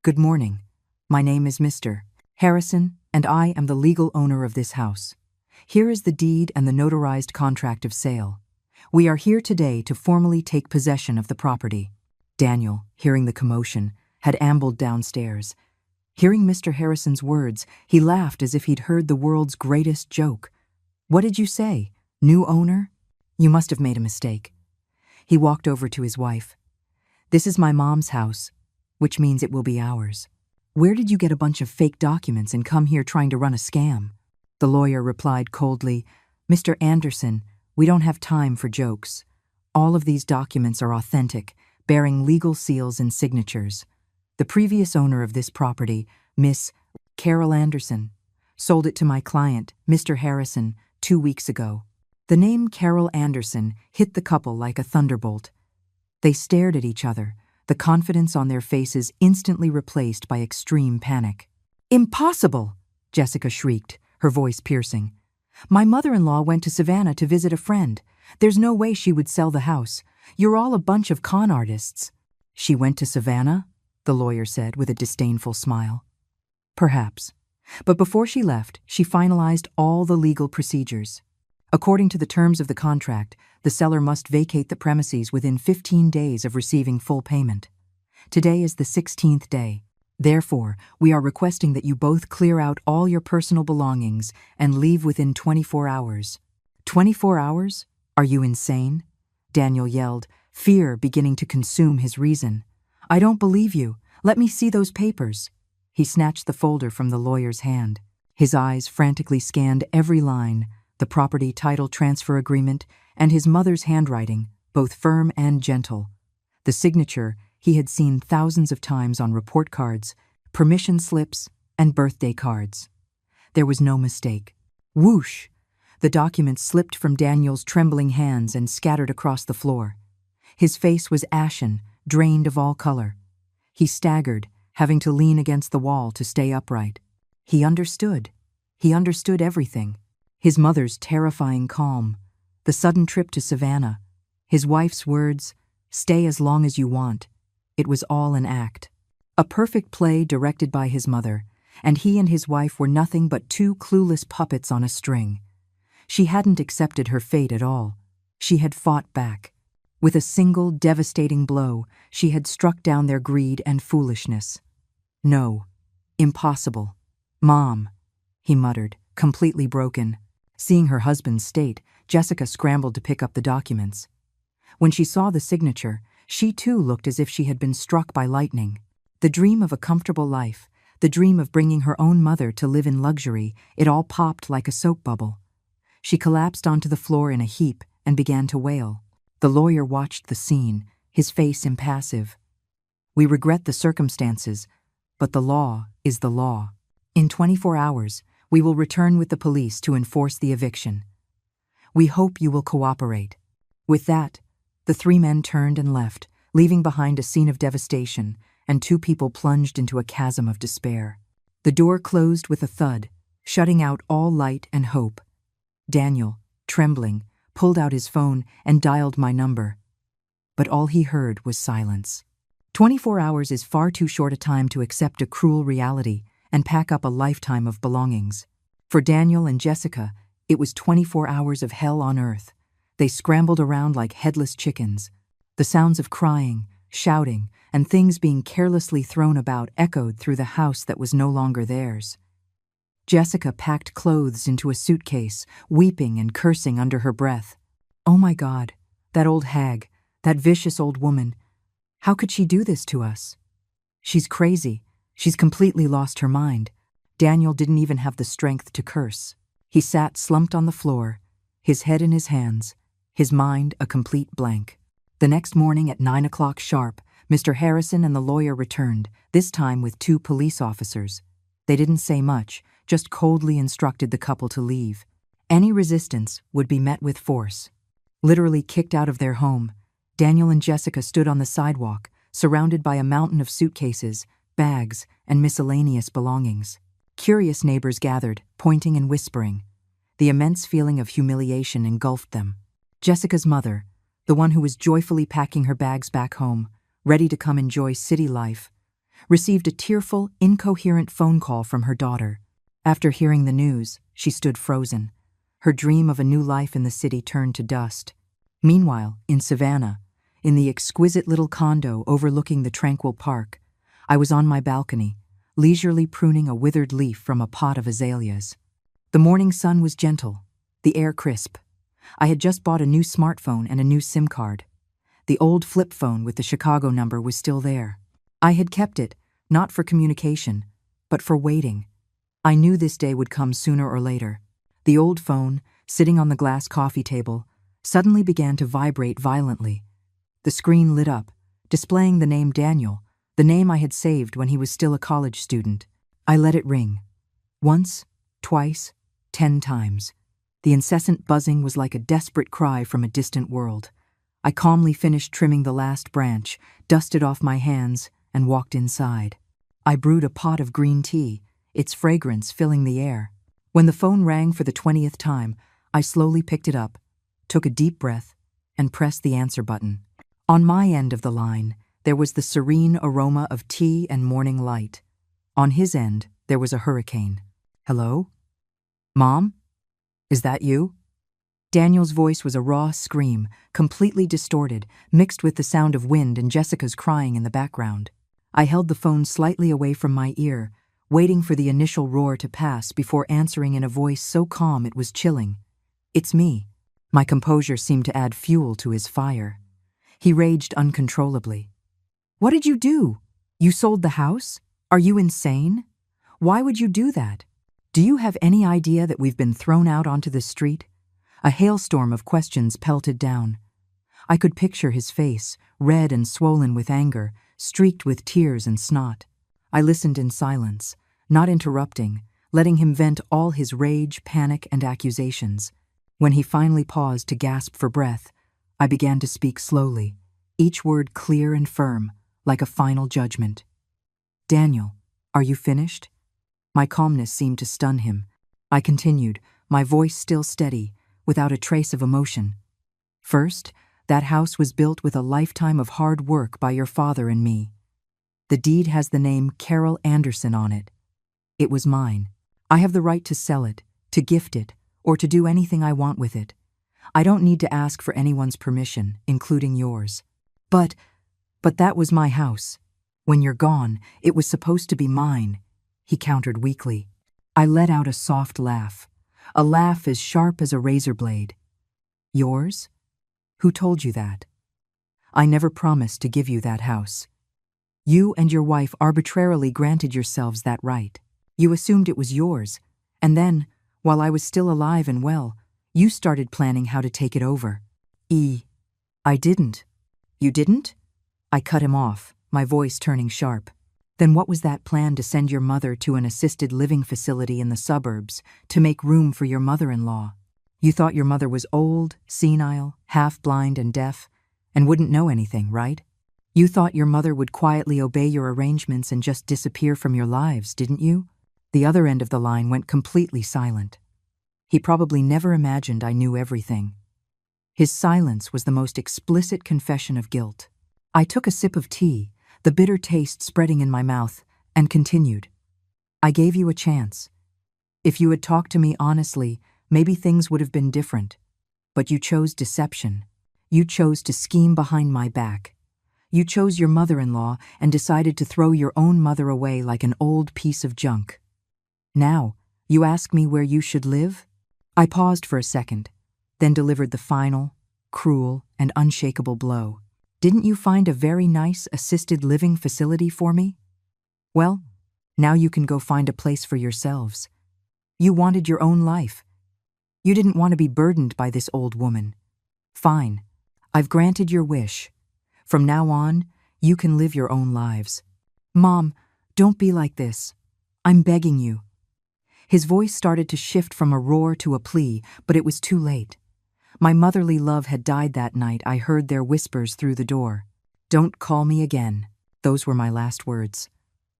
"Good morning. My name is Mr. Harrison, and I am the legal owner of this house. Here is the deed and the notarized contract of sale. We are here today to formally take possession of the property." Daniel, hearing the commotion, had ambled downstairs. Hearing Mr. Harrison's words, he laughed as if he'd heard the world's greatest joke. "What did you say? New owner? You must have made a mistake." He walked over to his wife. "This is my mom's house, which means it will be ours. Where did you get a bunch of fake documents and come here trying to run a scam?" The lawyer replied coldly, "Mr. Anderson, we don't have time for jokes. All of these documents are authentic, bearing legal seals and signatures. The previous owner of this property, Miss Carol Anderson, sold it to my client, Mr. Harrison, 2 weeks ago." The name Carol Anderson hit the couple like a thunderbolt. They stared at each other, the confidence on their faces instantly replaced by extreme panic. "Impossible!" Jessica shrieked, her voice piercing. "My mother-in-law went to Savannah to visit a friend. There's no way she would sell the house. You're all a bunch of con artists." "She went to Savannah?" the lawyer said with a disdainful smile. "Perhaps. But before she left, she finalized all the legal procedures. According to the terms of the contract, the seller must vacate the premises within 15 days of receiving full payment. Today is the 16th day. Therefore, we are requesting that you both clear out all your personal belongings and leave within 24 hours. 24 hours? Are you insane?" Daniel yelled, fear beginning to consume his reason. "I don't believe you. Let me see those papers." He snatched the folder from the lawyer's hand. His eyes frantically scanned every line, the property title transfer agreement, and his mother's handwriting, both firm and gentle. The signature he had seen thousands of times on report cards, permission slips, and birthday cards. There was no mistake. Whoosh! The document slipped from Daniel's trembling hands and scattered across the floor. His face was ashen, drained of all color. He staggered, having to lean against the wall to stay upright. He understood. He understood everything. His mother's terrifying calm, the sudden trip to Savannah, his wife's words, "Stay as long as you want." It was all an act. A perfect play directed by his mother, and he and his wife were nothing but two clueless puppets on a string. She hadn't accepted her fate at all. She had fought back. With a single devastating blow, she had struck down their greed and foolishness. "No. Impossible. Mom," he muttered, completely broken. Seeing her husband's state, Jessica scrambled to pick up the documents. When she saw the signature, she too looked as if she had been struck by lightning. The dream of a comfortable life, the dream of bringing her own mother to live in luxury, it all popped like a soap bubble. She collapsed onto the floor in a heap and began to wail. The lawyer watched the scene, his face impassive. "We regret the circumstances, but the law is the law. In 24 hours, we will return with the police to enforce the eviction. We hope you will cooperate." With that, the three men turned and left, leaving behind a scene of devastation, and two people plunged into a chasm of despair. The door closed with a thud, shutting out all light and hope. Daniel, trembling, pulled out his phone and dialed my number. But all he heard was silence. 24 hours is far too short a time to accept a cruel reality and pack up a lifetime of belongings. For Daniel and Jessica, it was 24 hours of hell on earth. They scrambled around like headless chickens. The sounds of crying, shouting, and things being carelessly thrown about echoed through the house that was no longer theirs. Jessica packed clothes into a suitcase, weeping and cursing under her breath. Oh my God, that old hag, that vicious old woman. How could she do this to us? She's crazy. She's completely lost her mind. Daniel didn't even have the strength to curse. He sat slumped on the floor, his head in his hands, his mind a complete blank. The next morning at 9 o'clock sharp, Mr. Harrison and the lawyer returned, this time with 2 police officers. They didn't say much, just coldly instructed the couple to leave. Any resistance would be met with force. Literally kicked out of their home, Daniel and Jessica stood on the sidewalk, surrounded by a mountain of suitcases, bags, and miscellaneous belongings. Curious neighbors gathered, pointing and whispering. The immense feeling of humiliation engulfed them. Jessica's mother, the one who was joyfully packing her bags back home, ready to come enjoy city life, received a tearful, incoherent phone call from her daughter. After hearing the news, she stood frozen. Her dream of a new life in the city turned to dust. Meanwhile, in Savannah, in the exquisite little condo overlooking the tranquil park, I was on my balcony, leisurely pruning a withered leaf from a pot of azaleas. The morning sun was gentle, the air crisp. I had just bought a new smartphone and a new SIM card. The old flip phone with the Chicago number was still there. I had kept it, not for communication, but for waiting. I knew this day would come sooner or later. The old phone, sitting on the glass coffee table, suddenly began to vibrate violently. The screen lit up, displaying the name Daniel, the name I had saved when he was still a college student. I let it ring. Once, twice, 10 times. The incessant buzzing was like a desperate cry from a distant world. I calmly finished trimming the last branch, dusted off my hands, and walked inside. I brewed a pot of green tea, its fragrance filling the air. When the phone rang for the 20th time, I slowly picked it up, took a deep breath, and pressed the answer button. On my end of the line, there was the serene aroma of tea and morning light. On his end, there was a hurricane. Hello? Mom? Is that you? Daniel's voice was a raw scream, completely distorted, mixed with the sound of wind and Jessica's crying in the background. I held the phone slightly away from my ear, waiting for the initial roar to pass before answering in a voice so calm it was chilling. It's me. My composure seemed to add fuel to his fire. He raged uncontrollably. What did you do? You sold the house? Are you insane? Why would you do that? Do you have any idea that we've been thrown out onto the street? A hailstorm of questions pelted down. I could picture his face, red and swollen with anger, streaked with tears and snot. I listened in silence, not interrupting, letting him vent all his rage, panic, and accusations. When he finally paused to gasp for breath, I began to speak slowly, each word clear and firm, like a final judgment. Daniel, are you finished? My calmness seemed to stun him. I continued, my voice still steady, without a trace of emotion. First, that house was built with a lifetime of hard work by your father and me. The deed has the name Carol Anderson on it. It was mine. I have the right to sell it, to gift it, or to do anything I want with it. I don't need to ask for anyone's permission, including yours. But that was my house. When you're gone, it was supposed to be mine, he countered weakly. I let out a soft laugh, a laugh as sharp as a razor blade. Yours? Who told you that? I never promised to give you that house. You and your wife arbitrarily granted yourselves that right. You assumed it was yours, and then, while I was still alive and well, you started planning how to take it over. I didn't. You didn't? I cut him off, my voice turning sharp. Then what was that plan to send your mother to an assisted living facility in the suburbs to make room for your mother-in-law? You thought your mother was old, senile, half-blind and deaf, and wouldn't know anything, right? You thought your mother would quietly obey your arrangements and just disappear from your lives, didn't you? The other end of the line went completely silent. He probably never imagined I knew everything. His silence was the most explicit confession of guilt. I took a sip of tea, the bitter taste spreading in my mouth, and continued. I gave you a chance. If you had talked to me honestly, maybe things would have been different. But you chose deception. You chose to scheme behind my back. You chose your mother-in-law and decided to throw your own mother away like an old piece of junk. Now, you ask me where you should live? I paused for a second, then delivered the final, cruel, and unshakable blow. Didn't you find a very nice assisted living facility for me? Well, now you can go find a place for yourselves. You wanted your own life. You didn't want to be burdened by this old woman. Fine, I've granted your wish. From now on, you can live your own lives. Mom, don't be like this. I'm begging you. His voice started to shift from a roar to a plea, but it was too late. My motherly love had died that night. I heard their whispers through the door. Don't call me again. Those were my last words.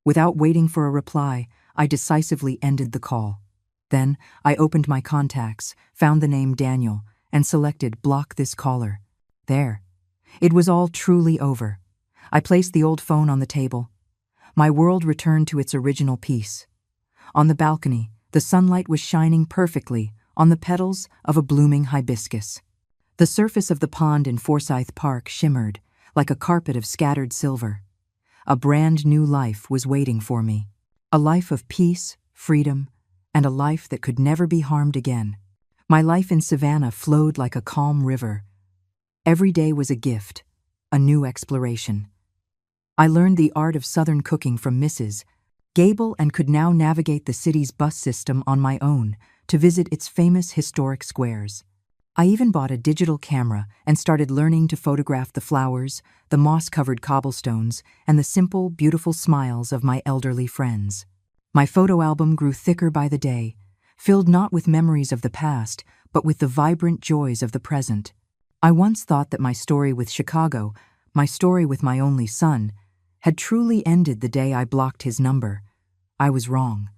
Without waiting for a reply, I decisively ended the call. Then, I opened my contacts, found the name Daniel, and selected block this caller. There. It was all truly over. I placed the old phone on the table. My world returned to its original peace. On the balcony, the sunlight was shining perfectly on the petals of a blooming hibiscus. The surface of the pond in Forsyth Park shimmered like a carpet of scattered silver. A brand new life was waiting for me. A life of peace, freedom, and a life that could never be harmed again. My life in Savannah flowed like a calm river. Every day was a gift, a new exploration. I learned the art of Southern cooking from Mrs. Gable and could now navigate the city's bus system on my own to visit its famous historic squares. I even bought a digital camera and started learning to photograph the flowers, the moss-covered cobblestones, and the simple, beautiful smiles of my elderly friends. My photo album grew thicker by the day, filled not with memories of the past, but with the vibrant joys of the present. I once thought that my story with Chicago, my story with my only son, had truly ended the day I blocked his number. I was wrong.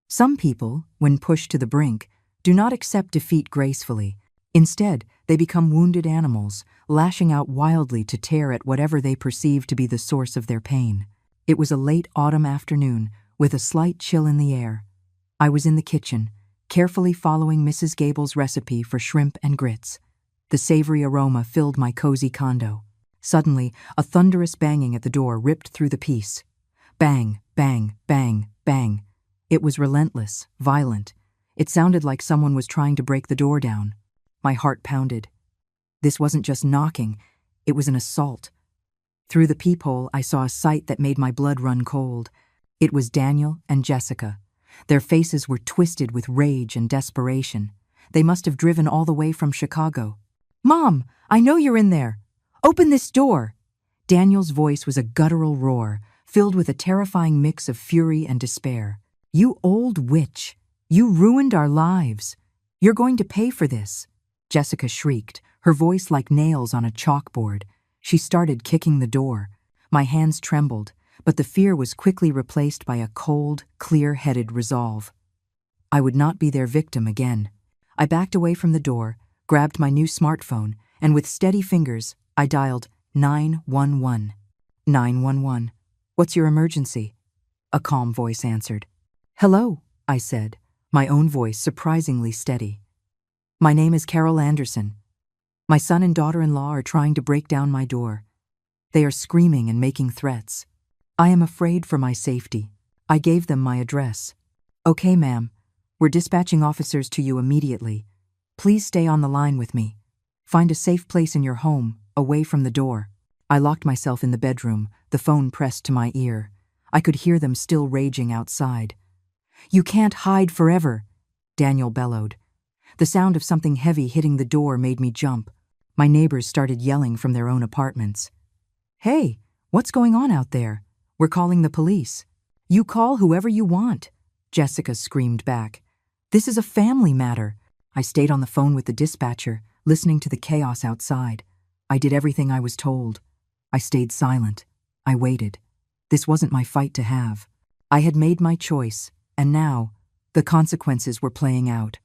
Some people, when pushed to the brink, do not accept defeat gracefully. Instead, they become wounded animals, lashing out wildly to tear at whatever they perceive to be the source of their pain. It was a late autumn afternoon, with a slight chill in the air. I was in the kitchen, carefully following Mrs. Gable's recipe for shrimp and grits. The savory aroma filled my cozy condo. Suddenly, a thunderous banging at the door ripped through the peace. Bang, bang, bang, bang. It was relentless, violent. It sounded like someone was trying to break the door down. My heart pounded. This wasn't just knocking, it was an assault. Through the peephole, I saw a sight that made my blood run cold. It was Daniel and Jessica. Their faces were twisted with rage and desperation. They must have driven all the way from Chicago. "Mom, I know you're in there. Open this door." Daniel's voice was a guttural roar, filled with a terrifying mix of fury and despair. "You old witch! You ruined our lives. You're going to pay for this." Jessica shrieked, her voice like nails on a chalkboard. She started kicking the door. My hands trembled, but the fear was quickly replaced by a cold, clear-headed resolve. I would not be their victim again. I backed away from the door, grabbed my new smartphone, and with steady fingers, I dialed 911. 911. "What's your emergency?" A calm voice answered. "Hello," I said, my own voice surprisingly steady. "My name is Carol Anderson. My son and daughter-in-law are trying to break down my door. They are screaming and making threats. I am afraid for my safety." I gave them my address. "Okay, ma'am. We're dispatching officers to you immediately. Please stay on the line with me. Find a safe place in your home, away from the door." I locked myself in the bedroom, the phone pressed to my ear. I could hear them still raging outside. "You can't hide forever," Daniel bellowed. The sound of something heavy hitting the door made me jump. My neighbors started yelling from their own apartments. "Hey, what's going on out there? We're calling the police." "You call whoever you want," Jessica screamed back. "This is a family matter." I stayed on the phone with the dispatcher, listening to the chaos outside. I did everything I was told. I stayed silent. I waited. This wasn't my fight to have. I had made my choice, and now, the consequences were playing out.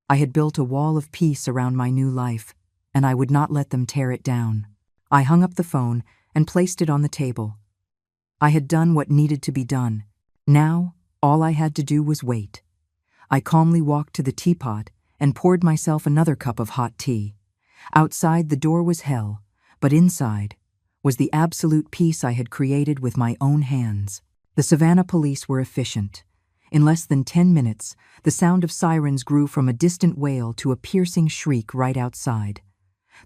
I had built a wall of peace around my new life, and I would not let them tear it down. I hung up the phone and placed it on the table. I had done what needed to be done. Now, all I had to do was wait. I calmly walked to the teapot and poured myself another cup of hot tea. Outside, the door was hell, but inside was the absolute peace I had created with my own hands. The Savannah police were efficient. In less than 10 minutes, the sound of sirens grew from a distant wail to a piercing shriek right outside.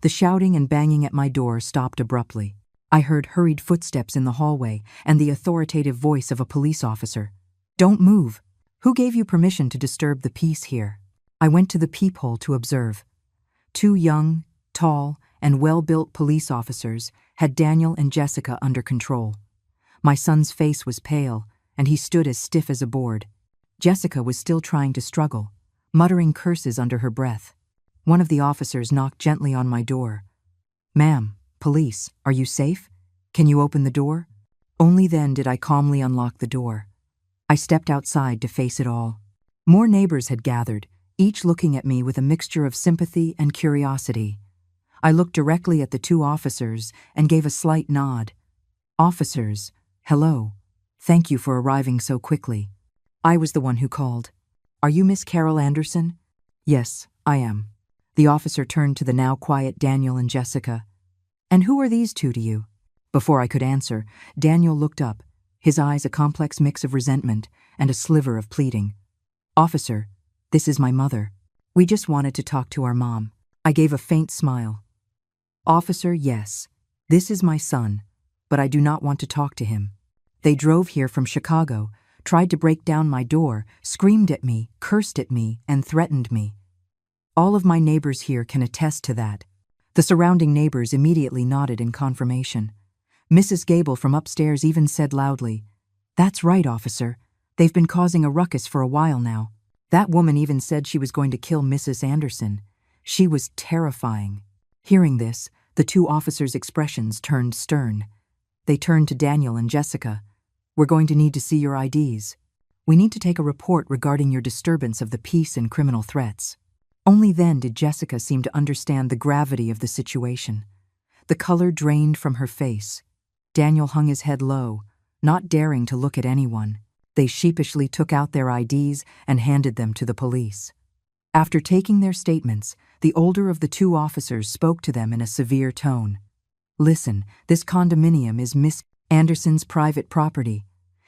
The shouting and banging at my door stopped abruptly. I heard hurried footsteps in the hallway and the authoritative voice of a police officer. "Don't move. Who gave you permission to disturb the peace here?" I went to the peephole to observe. 2 young, tall, and well-built police officers had Daniel and Jessica under control. My son's face was pale, and he stood as stiff as a board. Jessica was still trying to struggle, muttering curses under her breath. One of the officers knocked gently on my door. "Ma'am, police, are you safe? Can you open the door?" Only then did I calmly unlock the door. I stepped outside to face it all. More neighbors had gathered, each looking at me with a mixture of sympathy and curiosity. I looked directly at the 2 officers and gave a slight nod. "Officers, hello. Thank you for arriving so quickly." I was the one who called. "Are you Miss Carol Anderson?" "Yes, I am." The officer turned to the now quiet Daniel and Jessica. "And who are these 2 to you?" Before I could answer, Daniel looked up, his eyes a complex mix of resentment and a sliver of pleading. "Officer, this is my mother. We just wanted to talk to our mom." I gave a faint smile. "Officer, yes, this is my son, but I do not want to talk to him. They drove here from Chicago, tried to break down my door, screamed at me, cursed at me, and threatened me. All of my neighbors here can attest to that." The surrounding neighbors immediately nodded in confirmation. Mrs. Gable from upstairs even said loudly, "That's right, officer. They've been causing a ruckus for a while now. That woman even said she was going to kill Mrs. Anderson. She was terrifying." Hearing this, the 2 officers' expressions turned stern. They turned to Daniel and Jessica. "We're going to need to see your IDs. We need to take a report regarding your disturbance of the peace and criminal threats." Only then did Jessica seem to understand the gravity of the situation. The color drained from her face. Daniel hung his head low, not daring to look at anyone. They sheepishly took out their IDs and handed them to the police. After taking their statements, the older of the 2 officers spoke to them in a severe tone. "Listen, this condominium is Miss Anderson's private property.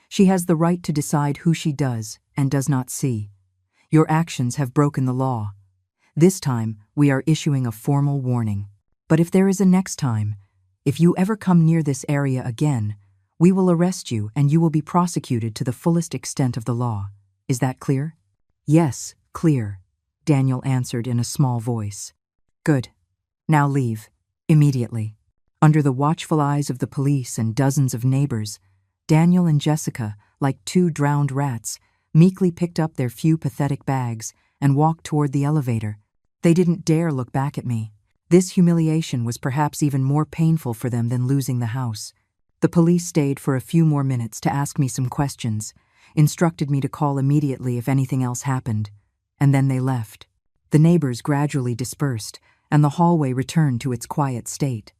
She has the right to decide who she does and does not see. Your actions have broken the law. This time, we are issuing a formal warning. But if there is a next time, if you ever come near this area again, we will arrest you and you will be prosecuted to the fullest extent of the law. Is that clear?" "Yes, clear," Daniel answered in a small voice. "Good. Now leave. Immediately." Under the watchful eyes of the police and dozens of neighbors, Daniel and Jessica, like 2 drowned rats, meekly picked up their few pathetic bags and walked toward the elevator. They didn't dare look back at me. This humiliation was perhaps even more painful for them than losing the house. The police stayed for a few more minutes to ask me some questions, instructed me to call immediately if anything else happened, and then they left. The neighbors gradually dispersed, and the hallway returned to its quiet state.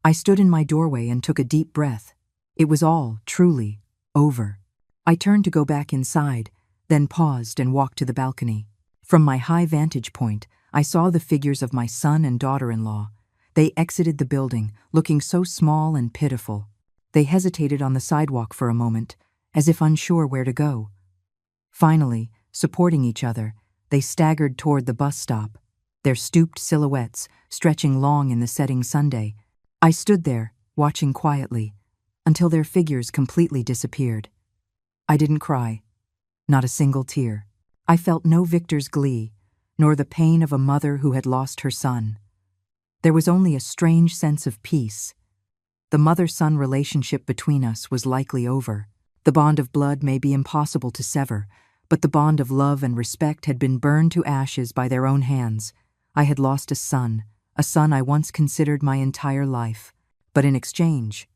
I stood in my doorway and took a deep breath. It was all, truly, over. I turned to go back inside, then paused and walked to the balcony. From my high vantage point, I saw the figures of my son and daughter-in-law. They exited the building, looking so small and pitiful. They hesitated on the sidewalk for a moment, as if unsure where to go. Finally, supporting each other, they staggered toward the bus stop, their stooped silhouettes stretching long in the setting sunday. I stood there, watching quietly, until their figures completely disappeared. I didn't cry, not a single tear. I felt no victor's glee, nor the pain of a mother who had lost her son. There was only a strange sense of peace. The mother-son relationship between us was likely over. The bond of blood may be impossible to sever, but the bond of love and respect had been burned to ashes by their own hands. I had lost a son I once considered my entire life. But in exchange,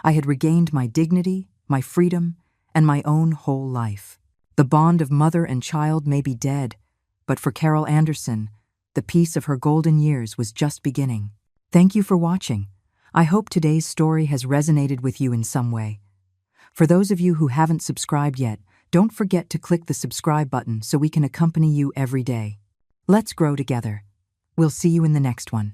I had regained my dignity, my freedom, and my own whole life. The bond of mother and child may be dead, but for Carol Anderson, the peace of her golden years was just beginning. Thank you for watching. I hope today's story has resonated with you in some way. For those of you who haven't subscribed yet, don't forget to click the subscribe button so we can accompany you every day. Let's grow together. We'll see you in the next one.